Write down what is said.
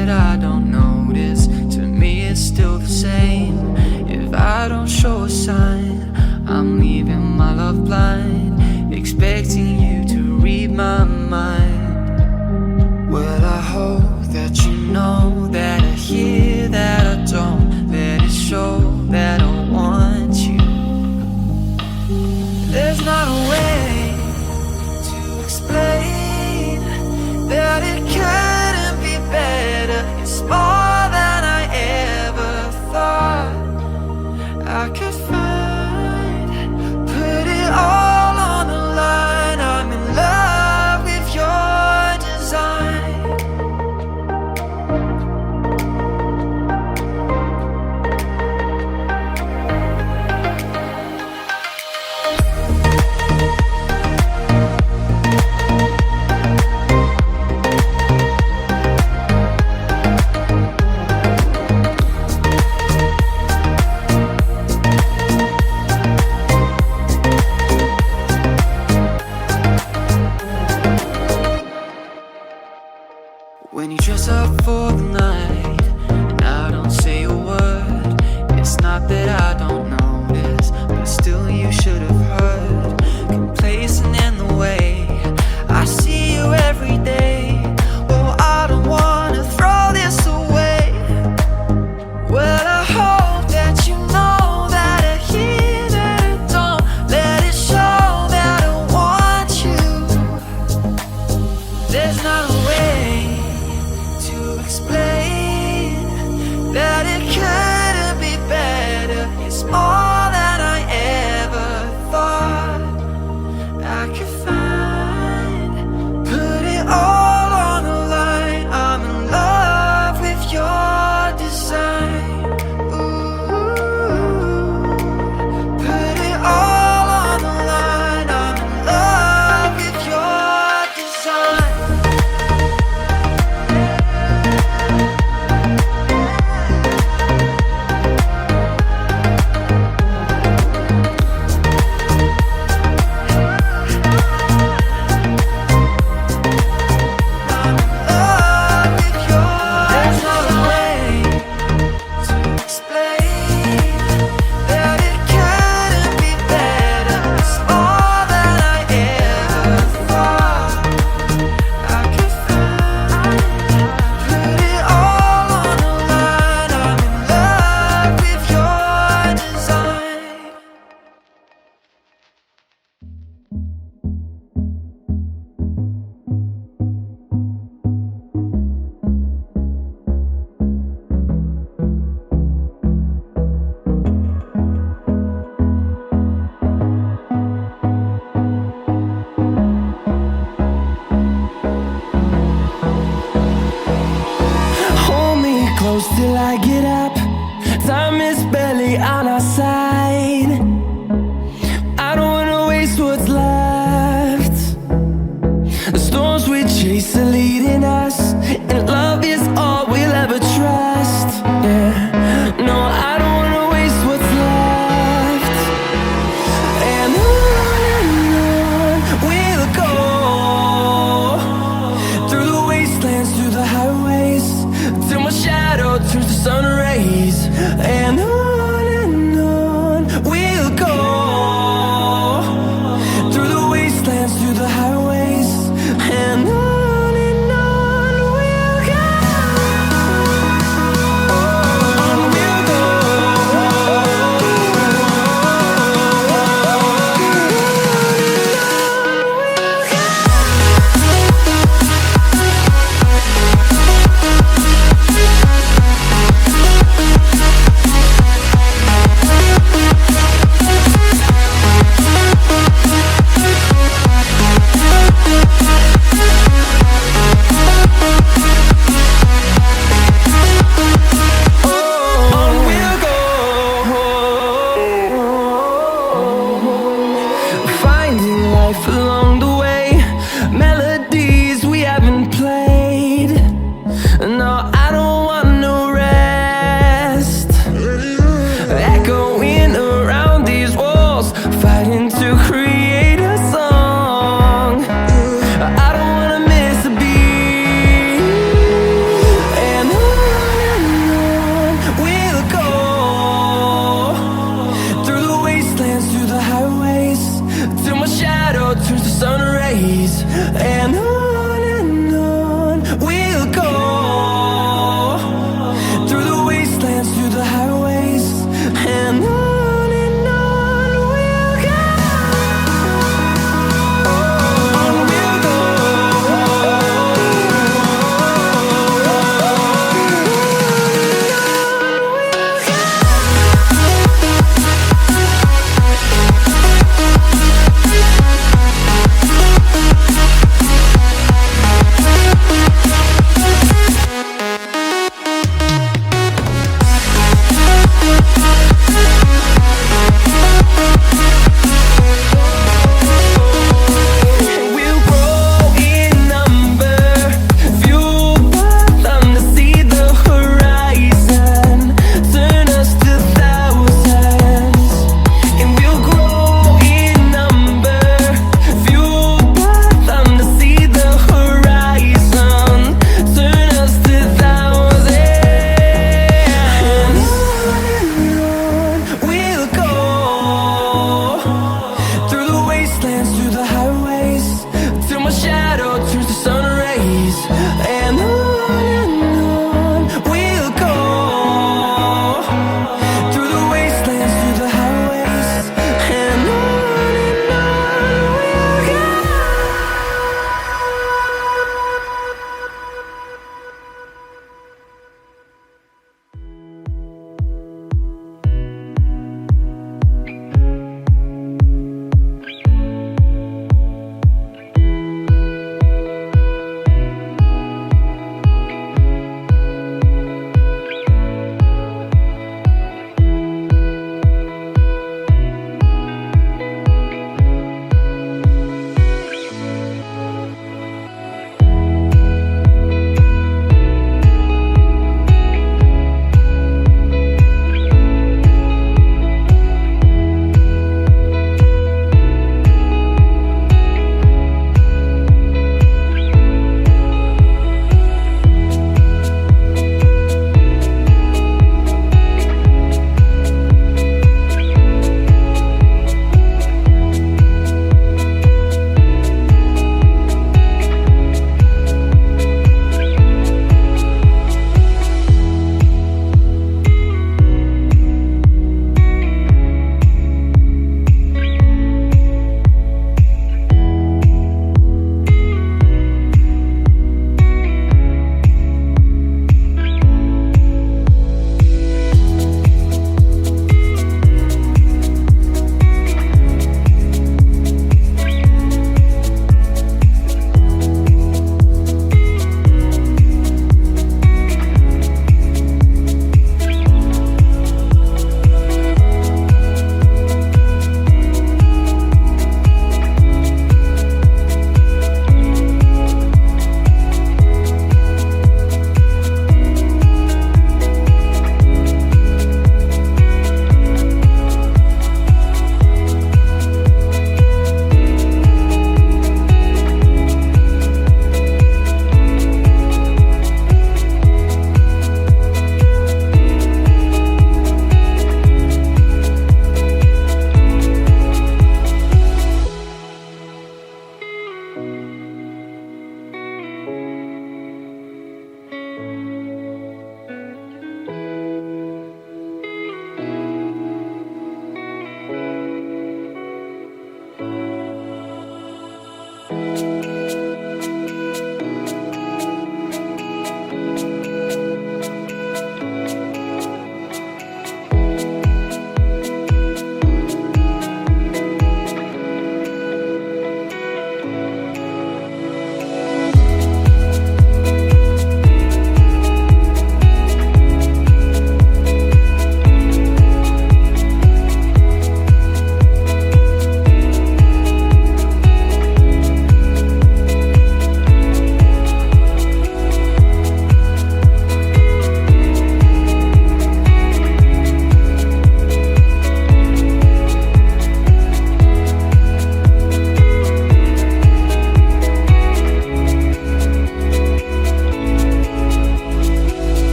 that I don't notice. To me it's still the same. If I don't show a sign, I'm leaving my love blind, expecting you to read my mind. Well, I hope that you know that I hear that I don't. Let it show that I want you. There's not a way to explain that it couldn't be better. It's more than I ever thought I could find. Put it all on the line. I'm in love with your design. When you dress up for the night and I don't say a word, it's not that I don't notice, but still you should have heard. Complacent in the way I see you every day. Oh, I don't wanna throw this away. Well, I hope that you know that I hear that I don't. Let it show that I want you. There's not a way to explain that it couldn't be better. It's more than I ever thought I could find. Put it all on the line. I'm in love with your design. Ooh, put it all on the line. I'm in love with your design. Close till I get up. Time is barely on our side. I don't wanna waste what's left. The storms we chase are leading us, and love is all